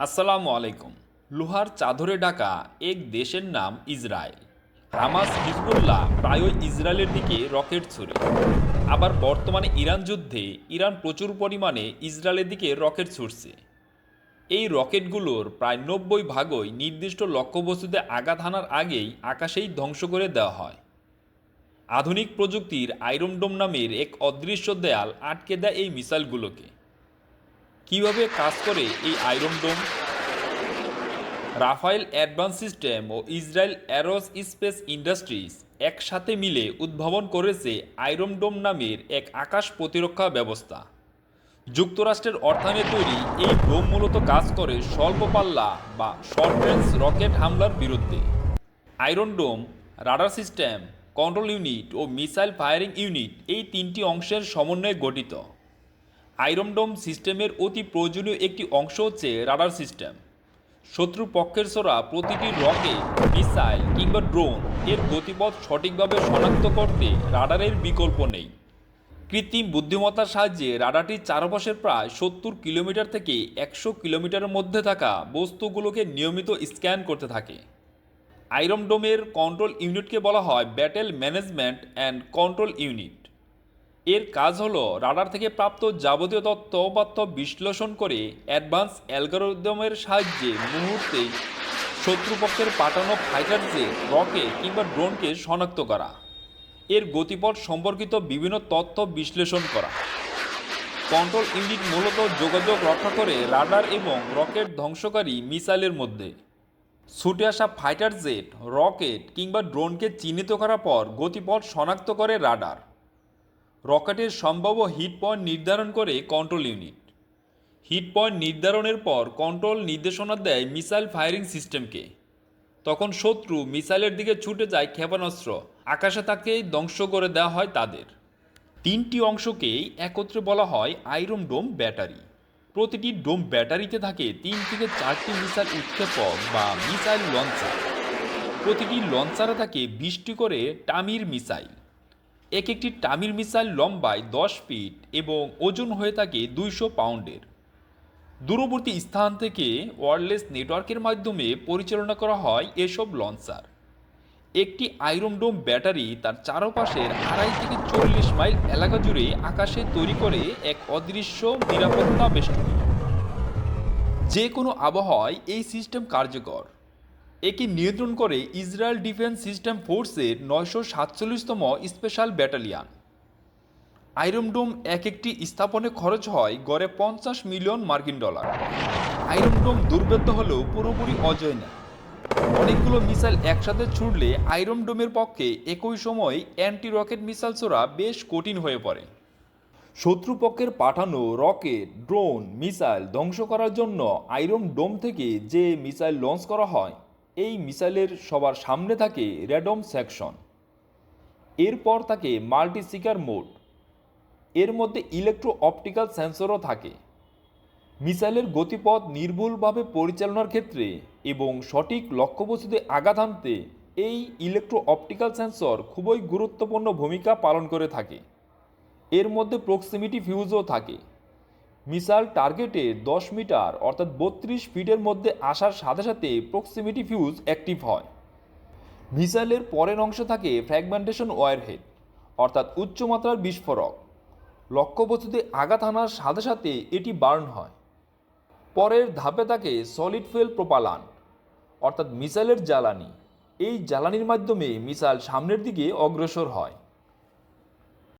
আসসালামু আলাইকুম। লোহার চাদরে ঢাকা এক দেশের নাম ইসরায়েল। হামাস হিজবুল্লাহ প্রায়ই ইসরায়েলের দিকে রকেট ছুড়ে। আবার বর্তমানে ইরান যুদ্ধে ইরান প্রচুর পরিমাণে ইসরায়েলের দিকে রকেট ছুড়ছে। এই রকেটগুলোর প্রায় 90 ভাগই নির্দিষ্ট লক্ষ্যবস্তুতে আঘাত হানার আগেই আকাশেই ধ্বংস করে দেওয়া হয়। আধুনিক প্রযুক্তির আয়রন ডোম নামের এক অদৃশ্য দেয়াল আটকে দেয় এই মিসাইলগুলোকে। কিভাবে কাজ করে এই আয়রন ডোম? রাফায়েল অ্যাডভান্স সিস্টেম ও ইসরায়েল অ্যারোস স্পেস ইন্ডাস্ট্রিজ একসাথে মিলে উদ্ভাবন করেছে আয়রন ডোম নামের এক আকাশ প্রতিরক্ষা ব্যবস্থা। যুক্তরাষ্ট্রের অর্থায়নে তৈরি এই ডোম মূলত কাজ করে স্বল্প পাল্লা বা শর্ট রেঞ্জ রকেট হামলার বিরুদ্ধে। আয়রন ডোম, রাডার সিস্টেম, কন্ট্রোল ইউনিট ও মিসাইল ফায়ারিং ইউনিট এই তিনটি অংশের সমন্বয়ে গঠিত। আয়রন ডোম সিস্টেমের অতি প্রয়োজনীয় একটি অংশ হচ্ছে রাডার সিস্টেম। শত্রু পক্ষের ছোড়া প্রতিটি রকেট, মিসাইল কিংবা ড্রোন এর গতিপথ সঠিকভাবে শনাক্ত করতে রাডারের বিকল্প নেই। কৃত্রিম বুদ্ধিমত্তার সাহায্যে রাডারটির চারপাশের প্রায় 70 কিলোমিটার থেকে 100 কিলোমিটারের মধ্যে থাকা বস্তুগুলোকে নিয়মিত স্ক্যান করতে থাকে। আয়রন ডোমের কন্ট্রোল ইউনিটকে বলা হয় battle management and control unit. এর কাজ হলো রাডার থেকে প্রাপ্ত যাবতীয় তথ্য বিশ্লেষণ করে অ্যাডভান্স অ্যালগরিদমের সাহায্যে মুহূর্তেই শত্রুপক্ষের পাঠানো ফাইটার জেট, রকেট কিংবা ড্রোনকে শনাক্ত করা, এর গতিপথ সম্পর্কিত বিভিন্ন তথ্য বিশ্লেষণ করা। কন্ট্রোল ইউনিট মূলত যোগাযোগ রক্ষা করে রাডার এবং রকেট ধ্বংসকারী মিসাইলের মধ্যে। ছুটে আসা ফাইটার জেট, রকেট কিংবা ড্রোনকে চিহ্নিত করার পর গতিপথ শনাক্ত করে রাডার। রকেটের সম্ভাব্য হিট পয়েন্ট নির্ধারণ করে কন্ট্রোল ইউনিট। হিট পয়েন্ট নির্ধারণের পর কন্ট্রোল নির্দেশনা দেয় মিসাইল ফায়ারিং সিস্টেমকে। তখন শত্রু মিসাইলের দিকে ছুটে যায় ক্ষেপণাস্ত্র, আকাশে তাকেই ধ্বংস করে দেওয়া হয় তাদের। তিনটি অংশকেই একত্রে বলা হয় আয়রন ডোম ব্যাটারি। প্রতিটি ডোম ব্যাটারিতে থাকে 3 থেকে 4টি মিসাইল উৎক্ষেপক বা মিসাইল লঞ্চার। প্রতিটি লঞ্চারে থাকে 20টি করে টামির মিসাইল। এক একটি টামির মিসাইল লম্বায় 10 ফিট এবং ওজন হয়ে থাকে 200 পাউন্ডের। দূরবর্তী স্থান থেকে ওয়্যারলেস নেটওয়ার্কের মাধ্যমে পরিচালনা করা হয় এসব লঞ্চার। একটি আয়রন ডোম ব্যাটারি তার চারপাশের 2.5 থেকে 40 মাইল এলাকা জুড়ে আকাশে তৈরি করে এক অদৃশ্য নিরাপত্তা বেষ্টনী। যে কোনো আবহাওয়ায় এই সিস্টেম কার্যকর। একে নিয়ন্ত্রণ করে ইসরায়েল ডিফেন্স সিস্টেম ফোর্সের 947তম স্পেশাল ব্যাটালিয়ন। আয়রন ডোম এক একটি স্থাপনে খরচ হয় গড়ে $50 মিলিয়ন। আয়রন ডোম দুর্ভেদ্য হলেও পুরোপুরি অজয় না। অনেকগুলো মিসাইল একসাথে ছুড়লে আয়রন ডোমের পক্ষে একই সময় অ্যান্টি রকেট মিসাইল ছোড়া বেশ কঠিন হয়ে পড়ে। শত্রুপক্ষের পাঠানো রকেট, ড্রোন, মিসাইল ধ্বংস করার জন্য আয়রন ডোম থেকে যে মিসাইল লঞ্চ করা হয়, এই মিসাইলের সবার সামনে থাকে র্যাডম সেকশন। এরপর থাকে মাল্টি সিকার মোড। এর মধ্যে ইলেকট্রো অপটিক্যাল সেন্সরও থাকে। মিসাইলের গতিপথ নির্ভুলভাবে পরিচালনার ক্ষেত্রে এবং সঠিক লক্ষ্যবস্তুতে আঘাত হানতে এই ইলেকট্রো অপটিক্যাল সেন্সর খুবই গুরুত্বপূর্ণ ভূমিকা পালন করে থাকে। এর মধ্যে প্রক্সিমিটি ফিউজও থাকে। মিসাইল টার্গেটের 10 মিটার অর্থাৎ 32 ফিটের মধ্যে আসার সাথে সাথে প্রক্সিমিটি ফিউজ অ্যাক্টিভ হয়। মিসাইলের পরের অংশে থাকে ফ্র্যাগমেন্টেশন ওয়ারহেড অর্থাৎ উচ্চমাত্রার বিস্ফোরক। লক্ষ্যবস্তুতে আঘাত হানার সাথে সাথে এটি বার্ন হয়। পরের ধাপে থাকে সলিড ফুয়েল প্রোপালান্ট অর্থাৎ মিসাইলের জ্বালানি। এই জ্বালানির মাধ্যমে মিসাইল সামনের দিকে অগ্রসর হয়।